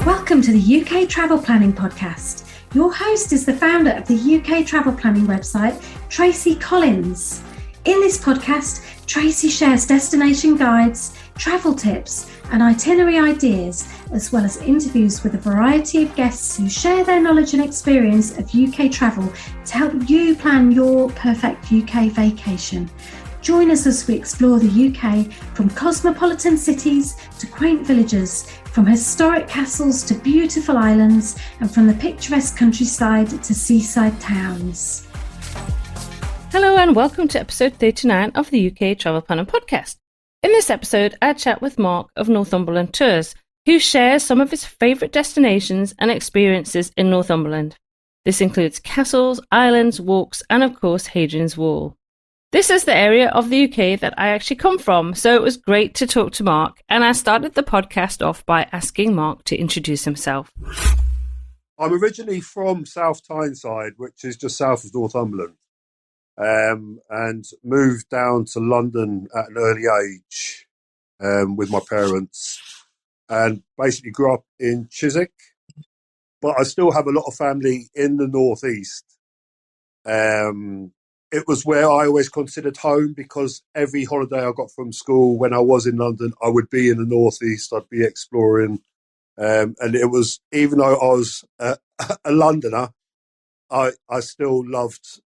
Welcome to the UK Travel Planning Podcast. Your host is the founder of the UK Travel Planning website, Tracy Collins. In this podcast, Tracy shares destination guides, travel tips, and itinerary ideas, as well as interviews with a variety of guests who share their knowledge and experience of UK travel to help you plan your perfect UK vacation. Join us as we explore the UK from cosmopolitan cities to quaint villages, from historic castles to beautiful islands, and from the picturesque countryside to seaside towns. Hello and welcome to episode 39 of the UK Travel Planning Podcast. In this episode, I chat with Marc of Northumberland Tours, who shares some of his favourite destinations and experiences in Northumberland. This includes castles, islands, walks, and of course Hadrian's Wall. This is the area of the UK that I actually come from, so it was great to talk to Marc, and I started the podcast off by asking Marc to introduce himself. I'm originally from South Tyneside, which is just south of Northumberland, and moved down to London at an early age with my parents, and basically grew up in Chiswick, but I still have a lot of family in the northeast. It was where I always considered home because every holiday I got from school when I was in London, I would be in the northeast, I'd be exploring. And it was, even though I was a Londoner, I still loved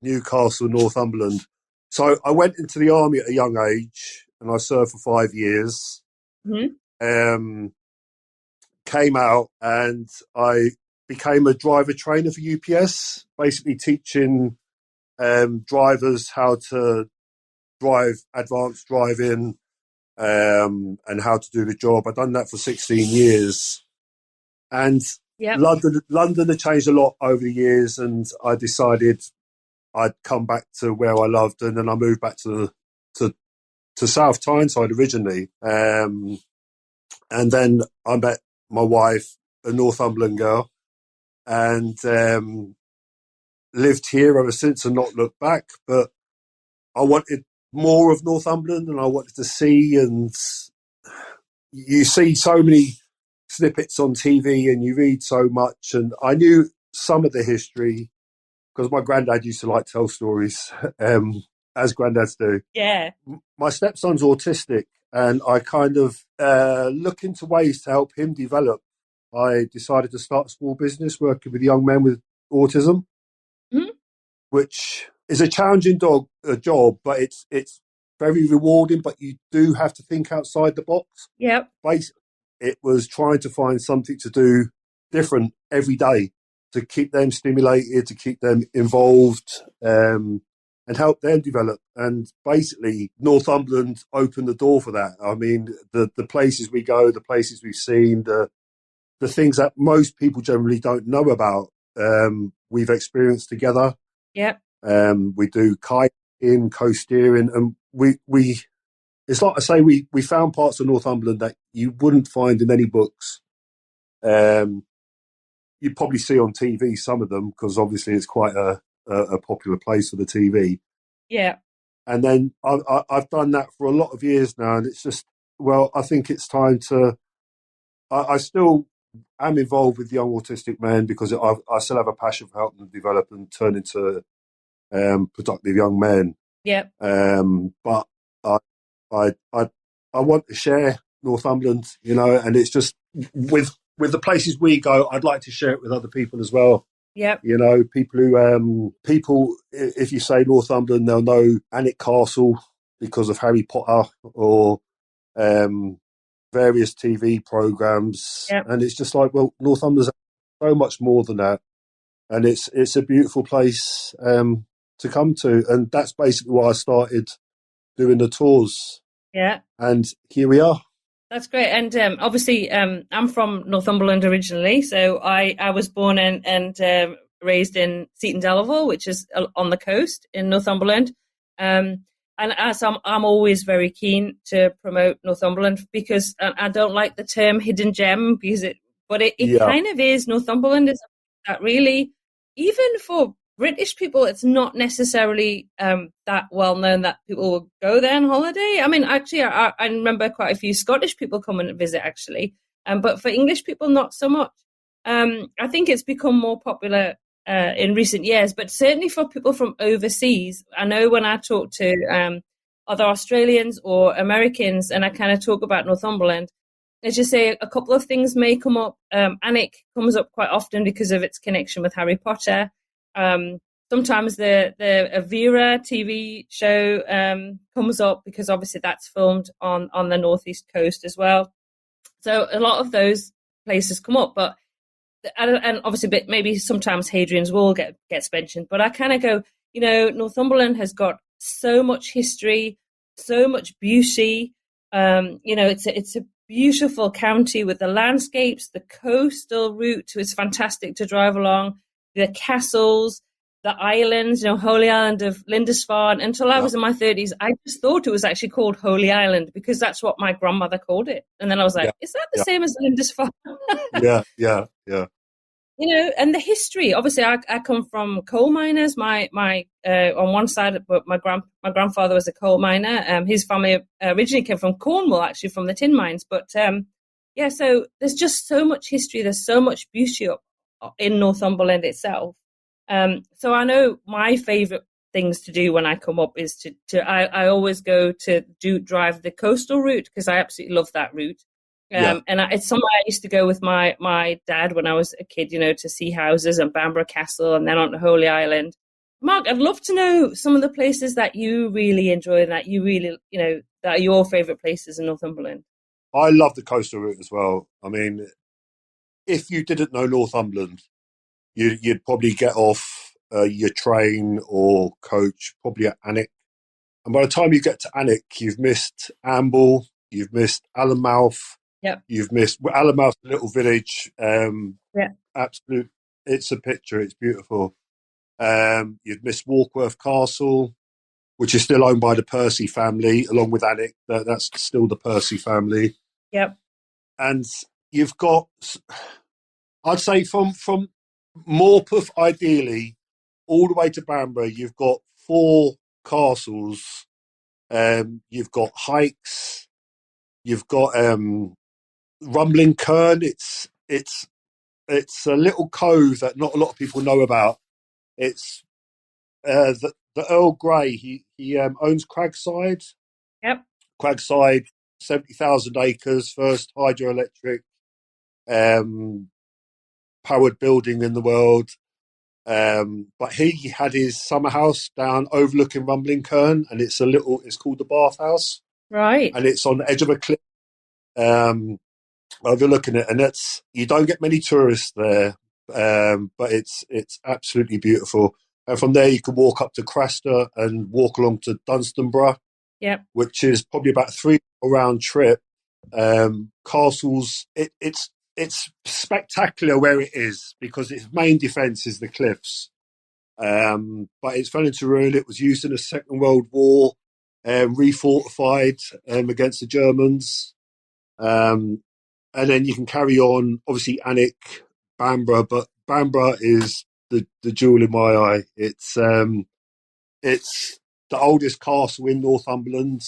Newcastle, Northumberland. So I went into the army at a young age and I served for 5 years. Mm-hmm. Came out and I became a driver trainer for UPS, basically teaching drivers how to drive, advanced driving, and how to do the job. I've done that for 16 years. And yep. London had changed a lot over the years, and I decided I'd come back to where I loved, and then I moved back to South Tyneside originally. And then I met my wife, a Northumberland girl, and lived here ever since and not looked back. But I wanted more of Northumberland, and I wanted to see, and you see so many snippets on TV and you read so much, and I knew some of the history because my granddad used to like tell stories, as granddads do. Yeah. My stepson's autistic, and I kind of look into ways to help him develop. I decided to start a small business working with young men with autism. Mm-hmm. Which is a challenging job, but it's very rewarding. But you do have to think outside the box. Yep. Basically, it was trying to find something to do different every day to keep them stimulated, to keep them involved, and help them develop. And basically, Northumberland opened the door for that. I mean, the places we go, the places we've seen, the things that most people generally don't know about, we've experienced together. Yep. We do kayaking, coast steering, and we it's like I say, we found parts of Northumberland that you wouldn't find in any books. You'd probably see on TV some of them because obviously it's quite a popular place for the TV. Yeah. And then I've done that for a lot of years now, and it's just, well, I think it's time to. I still am involved with young autistic men because I still have a passion for helping them develop and turn into productive young men. Yeah. But I want to share Northumberland, and it's just with the places we go, I'd like to share it with other people as well. Yeah. People who if you say Northumberland, they'll know Alnwick Castle because of Harry Potter or various TV programs. Yep. And it's just like, well, Northumberland's so much more than that, and it's a beautiful place to come to, and that's basically why I started doing the tours. Yeah, and here we are. That's great. And obviously, I'm from Northumberland originally, so I was born and raised in Seaton Delaval, which is on the coast in Northumberland. And as I'm always very keen to promote Northumberland because I don't like the term hidden gem because it kind of is. Northumberland is that really, even for British people, it's not necessarily that well known that people will go there on holiday. I mean, actually, I remember quite a few Scottish people coming to visit actually. but for English people, not so much. I think it's become more popular in recent years, but certainly for people from overseas, I know when I talk to other Australians or Americans and I kind of talk about Northumberland, let's just say a couple of things may come up. Alnwick comes up quite often because of its connection with Harry Potter. Sometimes the Vera TV show comes up because obviously that's filmed on the northeast coast as well. So a lot of those places come up, but and obviously maybe sometimes Hadrian's Wall gets mentioned. But I kind of go, Northumberland has got so much history, so much beauty. It's a beautiful county with the landscapes, the coastal route is fantastic to drive along, the castles, the islands, Holy Island of Lindisfarne. Until I was in my 30s, I just thought it was actually called Holy Island because that's what my grandmother called it. And then I was like, is that the same as Lindisfarne? Yeah. And the history. Obviously, I come from coal miners. My on one side, but my grandfather was a coal miner. His family originally came from Cornwall, actually from the tin mines. But so there's just so much history. There's so much beauty in Northumberland itself. So I know my favourite things to do when I come up is I always go to drive the coastal route because I absolutely love that route. And it's somewhere I used to go with my dad when I was a kid, to see houses and Bamburgh Castle and then on to Holy Island. Mark, I'd love to know some of the places that you really enjoy and that you really, that are your favourite places in Northumberland. I love the coastal route as well. I mean, if you didn't know Northumberland, you'd probably get off your train or coach probably at Alnwick. And by the time you get to Alnwick, you've missed Amble, you've missed Allenmouth. Yep. You've missed Allenmouth's a little village. Absolute. It's a picture. It's beautiful. You've missed Warkworth Castle, which is still owned by the Percy family, along with Alnwick. That's still the Percy family. Yep. And you've got, I'd say, from Morpeth, ideally, all the way to Bamburgh, you've got 4 castles. You've got hikes. You've got Rumbling Kern. It's a little cove that not a lot of people know about. It's the Earl Grey. He owns Cragside. Yep. Cragside, 70,000 acres, first hydroelectric powered building in the world. But he had his summer house down overlooking Rumbling Kern, and it's called the Bath House. Right. And it's on the edge of a cliff. Overlooking it, and you don't get many tourists there, but it's absolutely beautiful. And from there, you can walk up to Craster and walk along to Dunstanburgh, which is probably about a 3-hour round trip. Castles, it's spectacular where it is because its main defence is the cliffs. But it's fell into ruin. It was used in the Second World War, refortified against the Germans. And then you can carry on, obviously, Alnwick, Bamburgh, but Bamburgh is the jewel in my eye. It's the oldest castle in Northumberland.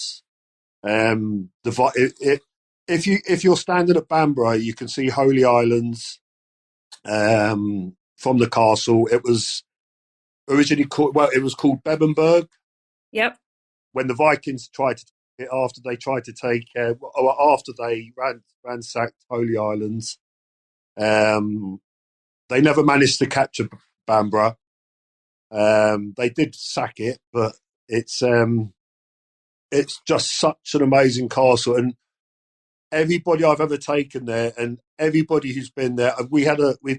If you're standing at Bamburgh, you can see Holy Islands from the castle. It was originally called Bebbanburg. Yep. When the Vikings tried to take it after they ransacked Holy Islands, they never managed to capture Bamburgh. They did sack it, but it's just such an amazing castle, and everybody I've ever taken there, and everybody who's been there, we've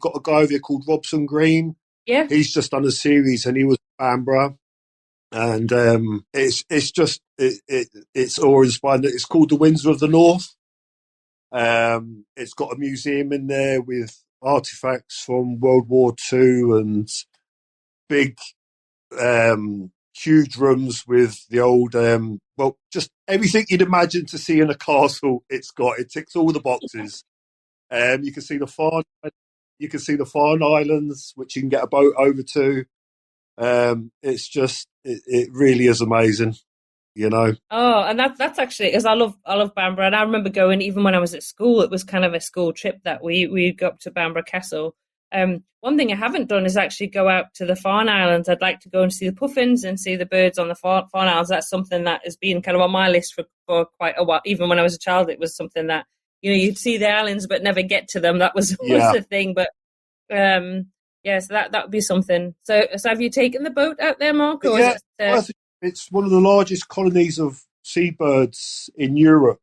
got a guy over here called Robson Green. Yeah, he's just done a series, and he was Bamburgh, and it's just it's awe-inspiring. It's called the Windsor of the North. It's got a museum in there with artifacts from World War II and big, huge rooms with the old, just everything you'd imagine to see in a castle. It ticks all the boxes. You can see the Farne Islands, which you can get a boat over to. It's just, it really is amazing. you know. Oh, and that's actually, because I love Bamburgh, and I remember going even when I was at school. It was kind of a school trip that we go up to Bamburgh Castle. One thing I haven't done is actually go out to the Farne Islands. I'd like to go and see the puffins and see the birds on the Farne Islands. That's something that has been kind of on my list for quite a while. Even when I was a child, it was something that, you know, you'd see the islands but never get to them. That was always the thing. But yeah, so that would be something. So have you taken the boat out there, Mark? Or Yeah, is it, I think it's one of the largest colonies of seabirds in Europe.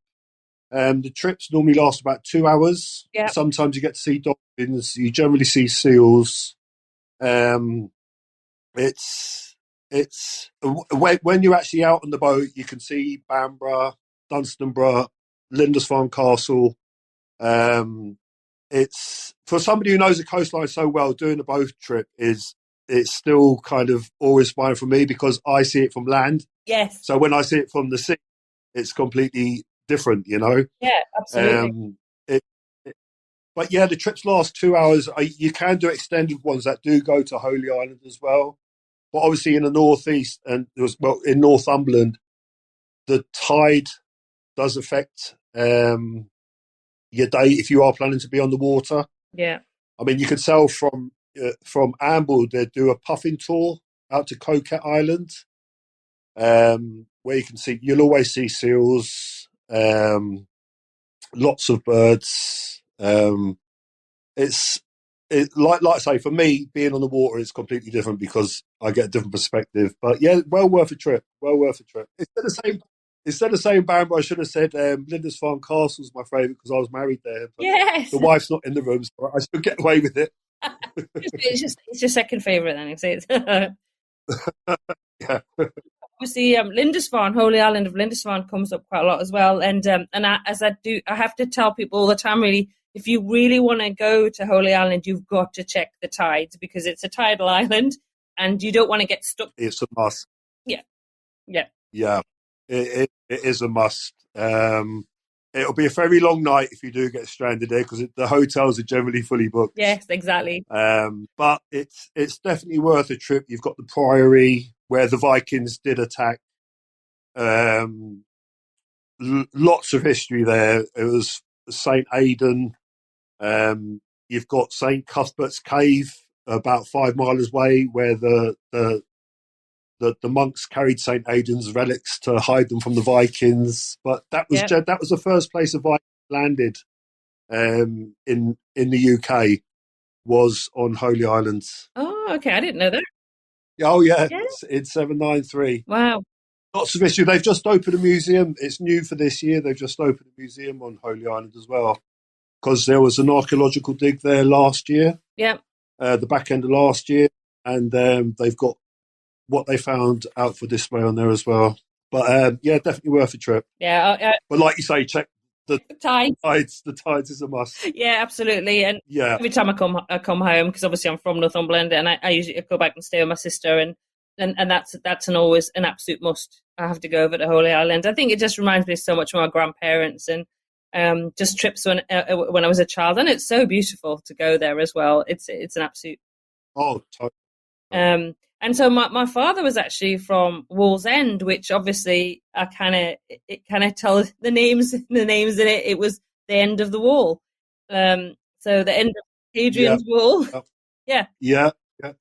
The trips normally last about 2 hours. Yeah. Sometimes you get to see dolphins. You generally see seals. Um, it's when you're actually out on the boat, you can see Bamburgh, Dunstanburgh, Lindisfarne Castle. It's for somebody who knows the coastline so well. Doing a boat trip it's still kind of awe-inspiring for me because I see it from land. Yes. So when I see it from the sea, it's completely different, you know. Yeah, absolutely. But yeah, the trips last 2 hours. You can do extended ones that do go to Holy Island as well. But obviously in the northeast and in Northumberland, the tide does affect your day if you are planning to be on the water. Yeah. I mean, you can sail from Amble. They do a puffin tour out to Coquette Island, where you'll always see seals, lots of birds. Like I say, for me, being on the water is completely different because I get a different perspective. But yeah, well worth a trip. Well worth a trip. Instead of saying Bamburgh, I should have said Lindisfarne Castle is my favourite because I was married there. But yes. the wife's not in the room, so I should get away with it. It's your second favourite, then. Yeah. Obviously, Lindisfarne, Holy Island of Lindisfarne, comes up quite a lot as well. And I have to tell people all the time, really, if you really want to go to Holy Island, you've got to check the tides because it's a tidal island, and you don't want to get stuck. It's a must. Yeah. It is a must. It'll be a very long night if you do get stranded there because the hotels are generally fully booked. Yes, exactly. But it's definitely worth a trip. You've got the Priory where the Vikings did attack. Lots of history there. It was St. Aidan. You've got St. Cuthbert's Cave about 5 miles away where the monks carried St. Aidan's relics to hide them from the Vikings. But that was the first place the Vikings landed in the UK was on Holy Island. Oh, okay. I didn't know that. Oh, yeah. It's 793. Wow. Lots of history. They've just opened a museum. It's new for this year. They've just opened a museum on Holy Island as well because there was an archaeological dig there last year. Yeah. The back end of last year. And they've got what they found out for display on there as well. But yeah, definitely worth a trip. Yeah. But like you say, check the tides. The tides is a must. Yeah, absolutely. And every time I come home, because obviously I'm from Northumberland, and I usually go back and stay with my sister, and that's always an absolute must. I have to go over to Holy Island. I think it just reminds me so much of my grandparents and just trips when I was a child, and it's so beautiful to go there as well. It's an absolute. Oh, totally. And so my father was actually from Wallsend, which obviously it kind of tells the names in it. It was the end of the wall. So the end of Hadrian's Wall. Yeah,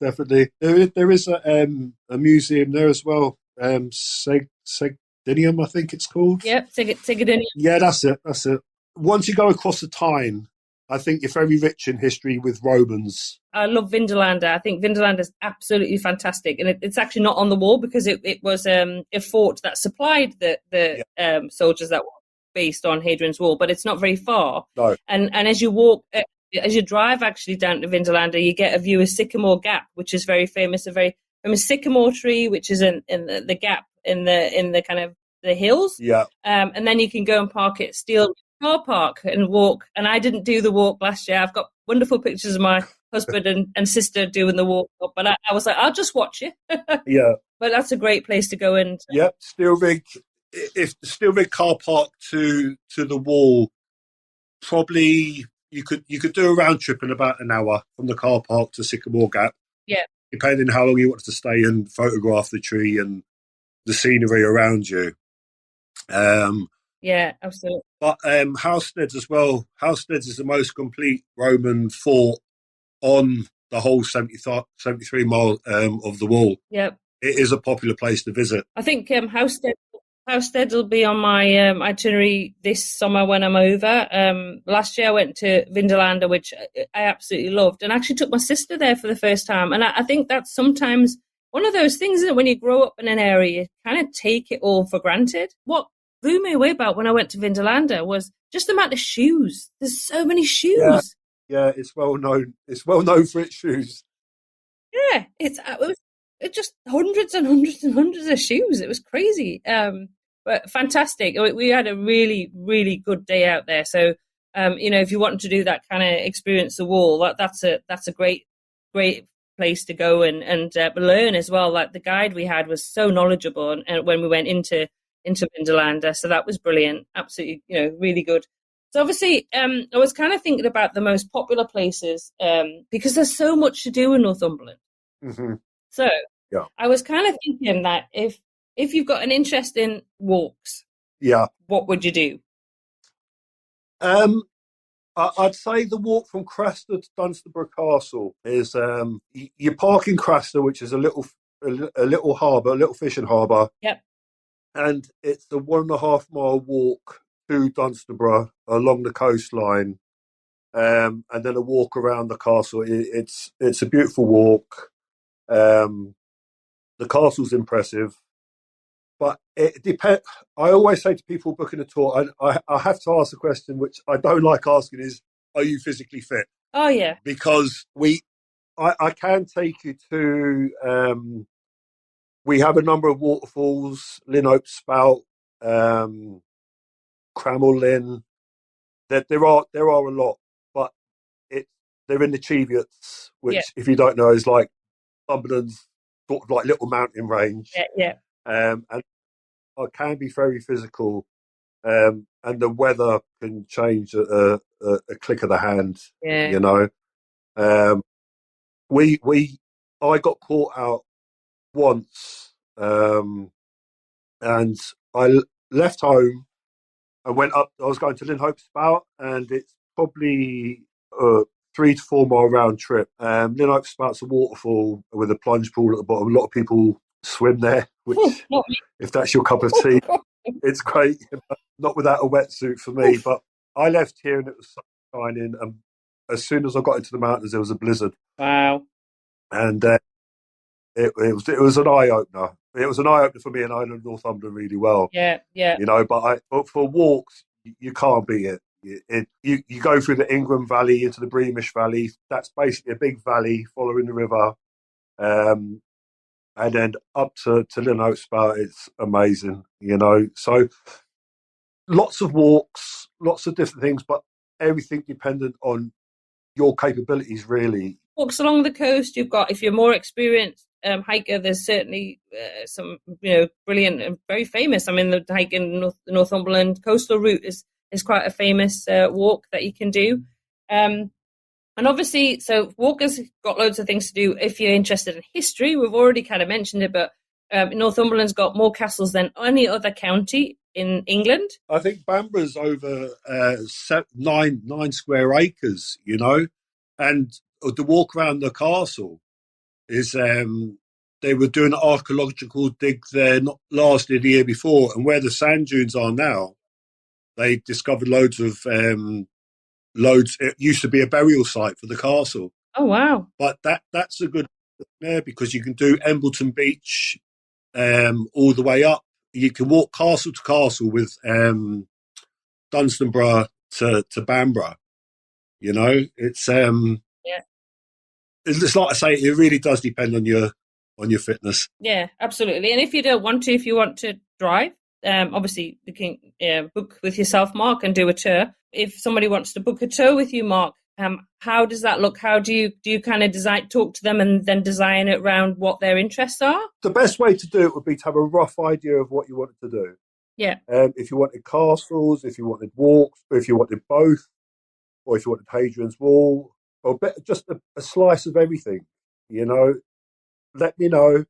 definitely. There is a museum there as well. Segdinium, I think it's called. Yep, Segdinium. Yeah, that's it. Once you go across the Tyne, I think you're very rich in history with Romans. I love Vindolanda. I think Vindolanda is absolutely fantastic, and it's actually not on the wall because it was a fort that supplied the soldiers that were based on Hadrian's Wall, but it's not very far. No. And as you walk, as you drive actually down to Vindolanda, you get a view of Sycamore Gap, which is very famous. A very famous sycamore tree, which is in the gap in the kind of the hills. Yeah. And then you can go and park at Steel car park and walk. And I didn't do the walk last year. I've got wonderful pictures of my husband and sister doing the walk, but I was like, I'll just watch you. Yeah. But that's a great place to go in. Yep, Steelrig. If the Steelrig car park to the wall, probably you could do a round trip in about an hour from the car park to Sycamore Gap. Yeah. Depending how long you wanted to stay and photograph the tree and the scenery around you. Yeah, absolutely. But Housesteads as well. Housesteads is the most complete Roman fort on the whole 73 mile of the wall. Yep. It is a popular place to visit. I think Housestead will be on my itinerary this summer when I'm over. Last year I went to Vindolanda, which I absolutely loved, and actually took my sister there for the first time. And I think that's sometimes one of those things, isn't it? When you grow up in an area, you kind of take it all for granted. What blew me away about when I went to Vindolanda was just the amount of shoes. There's so many Yeah, shoes. yeah, it's well known. It's well known for its shoes. Yeah, it just hundreds and hundreds and hundreds of shoes. It was crazy. But fantastic. We had a really, really good day out there. So, if you want to do that kind of experience the wall, that's a great place to go and learn as well. Like the guide we had was so knowledgeable, and when we went into Vindolanda, so that was brilliant. Absolutely, really good. So obviously, I was kind of thinking about the most popular places because there's so much to do in Northumberland. Mm-hmm. So Yeah, I was kind of thinking that if you've got an interest in walks, yeah. what would you do? I'd say the walk from Cresta to Dunstable Castle is you park in Cresta, which is a little harbour, a little fishing harbour, Yep. and it's a 1.5 mile walk to Dunstable along the coastline, and then a walk around the castle. It's a beautiful walk. The castle's impressive, but it depends. I always say to people booking a tour, I have to ask the question, which I don't like asking, is, are you physically fit? Oh yeah. Because I can take you to. We have a number of waterfalls: Linhope Spout, Cramell Lynn. There are a lot, but they're in the Cheviots, which, Yeah. if you don't know, is like Cumberland's sort of like little mountain range. Yeah. And I can be very physical, and the weather can change at a click of the hand. Yeah. You know, we I got caught out once, and I left home and went up. I was going to Linhope Spout, and it's probably a 3 to 4 mile round trip. Linhope Spout's a waterfall with a plunge pool at the bottom. A lot of people swim there, which, Not me. if that's your cup of tea, it's great. Not without a wetsuit for me. But I left here and it was shining, and as soon as I got into the mountains, there was a blizzard, Wow. and it was an eye opener. It was an eye opener for me, and I know Northumberland really well. Yeah. But for walks, you can't beat it. You go through the Ingram Valley into the Breamish Valley. That's basically a big valley following the river, and then up to Linhope Spout. It's amazing. So lots of walks, lots of different things, but everything dependent on your capabilities, really. Walks along the coast. You've got, if you're more experienced hiker, there's certainly some brilliant and very famous. I mean, the hike in the Northumberland coastal route is quite a famous walk that you can do. And obviously, so walkers got loads of things to do. If you're interested in history, we've already kind of mentioned it, but Northumberland's got more castles than any other county in England. I think Bamborough's over 9 square acres, and the walk around the castle is they were doing an archaeological dig there not last year, the year before, and where the sand dunes are now, they discovered loads. It used to be a burial site for the castle. Oh wow! But that's a good there because you can do Embleton Beach all the way up. You can walk castle to castle with Dunstanburgh to Bamburgh. It's yeah. It's like I say, it really does depend on your fitness. Yeah, absolutely. And if you want to drive, obviously you can book with yourself, Mark, and do a tour. If somebody wants to book a tour with you, Mark, how does that look? How do you kind of talk to them and then design it around what their interests are? The best way to do it would be to have a rough idea of what you wanted to do. Yeah. If you wanted castles, if you wanted walks, or if you wanted both, or if you wanted Hadrian's Wall, or just a slice of everything, let me know.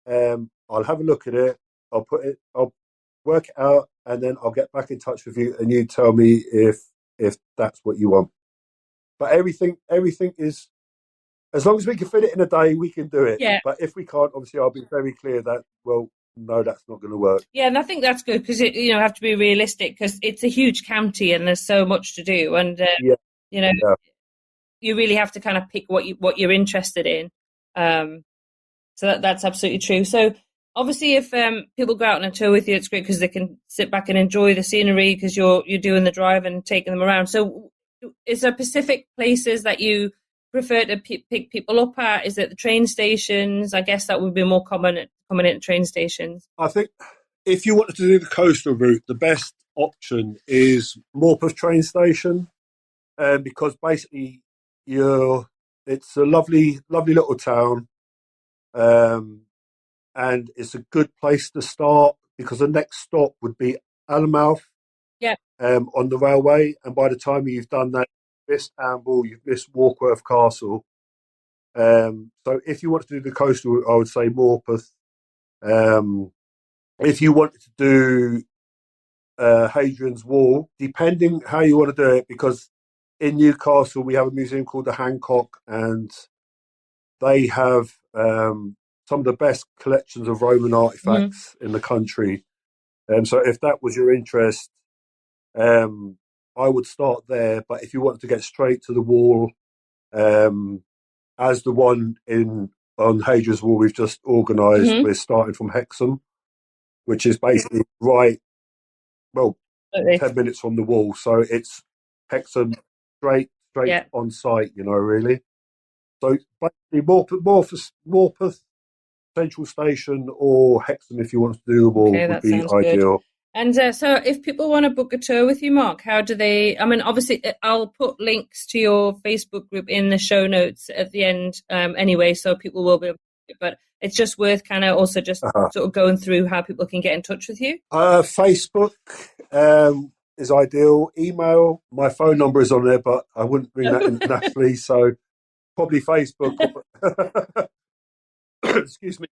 I'll have a look at it. I'll work it out, and then I'll get back in touch with you, and you tell me if that's what you want. But everything is, as long as we can fit it in a day, we can do it. Yeah. But if we can't, obviously, I'll be very clear that, well, no, that's not going to work. Yeah, and I think that's good because you have to be realistic because it's a huge county and there's so much to do, and you really have to kind of pick what you're interested in. So that's absolutely true. So obviously, if people go out on a tour with you, it's great because they can sit back and enjoy the scenery because you're doing the drive and taking them around. So, is there specific places that you prefer to pick people up at? Is it the train stations? I guess that would be more common coming in at train stations. I think if you wanted to do the coastal route, the best option is Morpeth train station, because basically it's a lovely little town, and it's a good place to start because the next stop would be Alnwick, on the railway, and by the time you've done that, you've missed Amble, you've missed Warkworth Castle. So if you want to do the coastal route, I would say Morpeth. If you wanted to do Hadrian's Wall, depending how you want to do it, because in Newcastle we have a museum called the Hancock, and they have some of the best collections of Roman artifacts in the country. So if that was your interest, I would start there. But if you wanted to get straight to the wall, as the one on Hadrian's Wall we've just organised, we're starting from Hexham, which is basically 10 minutes from the wall. So it's Hexham straight on site, really. So basically Morpeth Central Station or Hexham, if you want to do the wall, would be ideal. Good. And so if people want to book a tour with you, Marc, how do they? I mean, obviously, I'll put links to your Facebook group in the show notes at the end anyway, so people will be able to, but it's just worth kind of also just sort of going through how people can get in touch with you. Facebook is ideal. Email, my phone number is on there, but I wouldn't bring that internationally, so probably Facebook. Excuse me,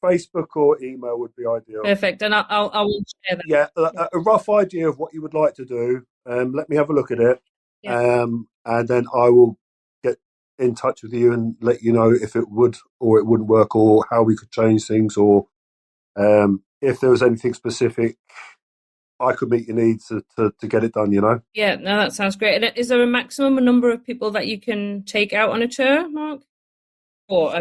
Facebook or email would be ideal. Perfect, and I will share that. Yeah, a rough idea of what you would like to do. Let me have a look at it, and then I will get in touch with you and let you know if it would or it wouldn't work, or how we could change things, or if there was anything specific I could meet your needs to get it done. Yeah, no, that sounds great. And is there a maximum number of people that you can take out on a tour, Marc? Four.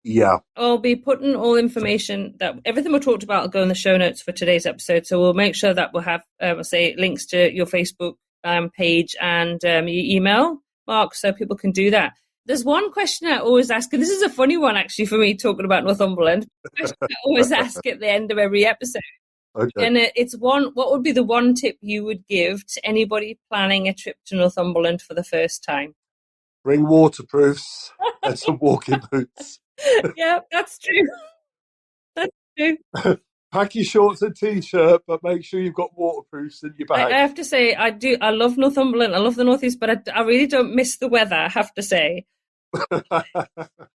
Yeah. I'll be putting all information everything we talked about will go in the show notes for today's episode. So we'll make sure that we'll have, links to your Facebook page and your email, Marc, so people can do that. There's one question I always ask, and this is a funny one actually for me talking about Northumberland. Question I always ask at the end of every episode. Okay. And it's what would be the one tip you would give to anybody planning a trip to Northumberland for the first time? Bring waterproofs and some walking boots. Yeah, that's true. That's true. Pack your shorts and t-shirt, but make sure you've got waterproofs in your bag. I have to say, I do. I love Northumberland. I love the Northeast, but I really don't miss the weather, I have to say.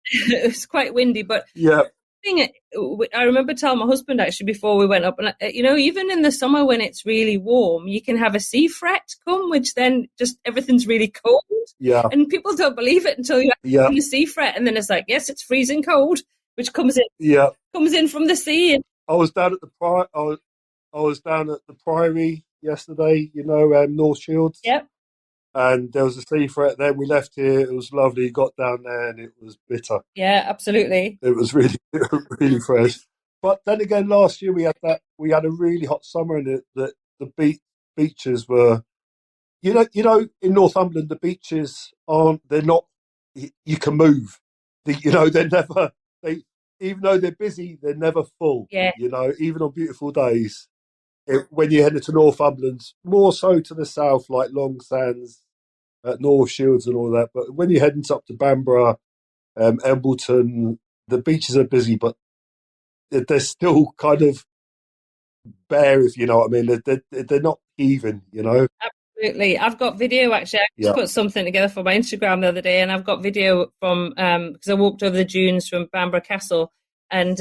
It's quite windy, but yeah. I remember telling my husband actually before we went up, and even in the summer when it's really warm, you can have a sea fret come, which then just everything's really cold. Yeah. And people don't believe it until you have the sea fret, and then it's like, yes, it's freezing cold, which comes in. Yeah. Comes in from the sea. I was down at the Priory yesterday. North Shields. Yep. And there was a sea fret. Then we left here. It was lovely. Got down there, and it was bitter. Yeah, absolutely. It was really, really fresh. But then again, last year we had a really hot summer, and the beaches were, in Northumberland, the beaches they're not. You can move. They're never. Even though they're busy, they're never full. Yeah. Even on beautiful days. When you head into Northumberland, more so to the south, like Long Sands, North Shields and all that. But when you're heading up to Bamborough, Embleton, the beaches are busy, but they're still kind of bare, if you know what I mean. They're not even, Absolutely. I've got video, actually. I just put something together for my Instagram the other day, and I've got video from, because I walked over the dunes from Alnwick Castle, and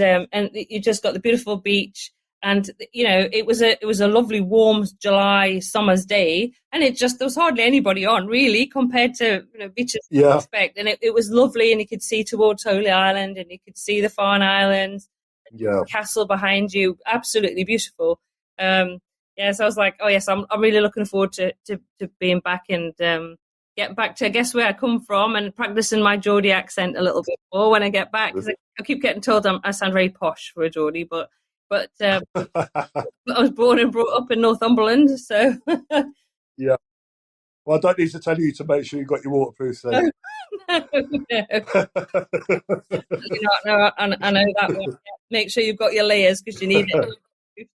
you just got the beautiful beach. And, you know, it was a lovely, warm July summer's day, and there was hardly anybody on, really, compared to, you know, beaches you expect. And it was lovely, and you could see towards Holy Island, and you could see the Farne Islands, castle behind you, absolutely beautiful. So I was like, oh yes, I'm really looking forward to being back and getting back to, I guess, where I come from, and practicing my Geordie accent a little bit more when I get back, because I keep getting told I sound very posh for a Geordie, but I was born and brought up in Northumberland, so yeah. Well, I don't need to tell you to make sure you got your waterproof then. No. No, I know that one. Make sure you've got your layers, because you need it.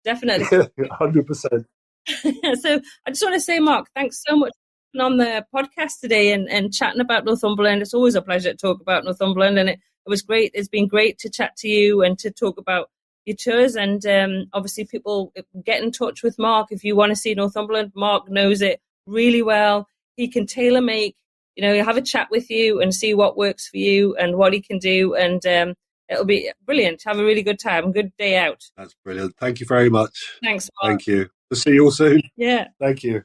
Definitely. 100%. So I just want to say, Marc, thanks so much for being on the podcast today and chatting about Northumberland. It's always a pleasure to talk about Northumberland, and it was great. It's been great to chat to you and to talk about your tours. And obviously, people get in touch with Marc if you want to see Northumberland. Marc knows it really well. He can tailor make. You know, he'll have a chat with you and see what works for you and what he can do, and it'll be brilliant. Have a really good time. Good day out. That's brilliant. Thank you very much. Thanks, Marc. Thank you. We'll see you all soon. Yeah. Thank you.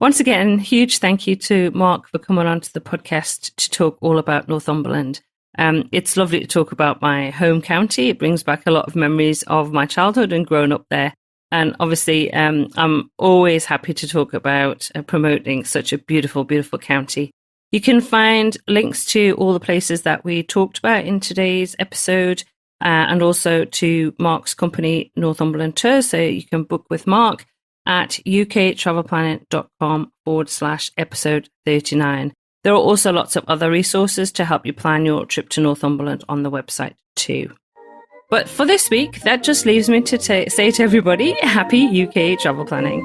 Once again, huge thank you to Marc for coming onto the podcast to talk all about Northumberland. It's lovely to talk about my home county. It brings back a lot of memories of my childhood and growing up there. And obviously, I'm always happy to talk about promoting such a beautiful, beautiful county. You can find links to all the places that we talked about in today's episode, and also to Marc's company, Northumberland Tours. So you can book with Marc at uktravelplanning.com/episode 39. There are also lots of other resources to help you plan your trip to Northumberland on the website too. But for this week, that just leaves me to say to everybody, happy UK travel planning.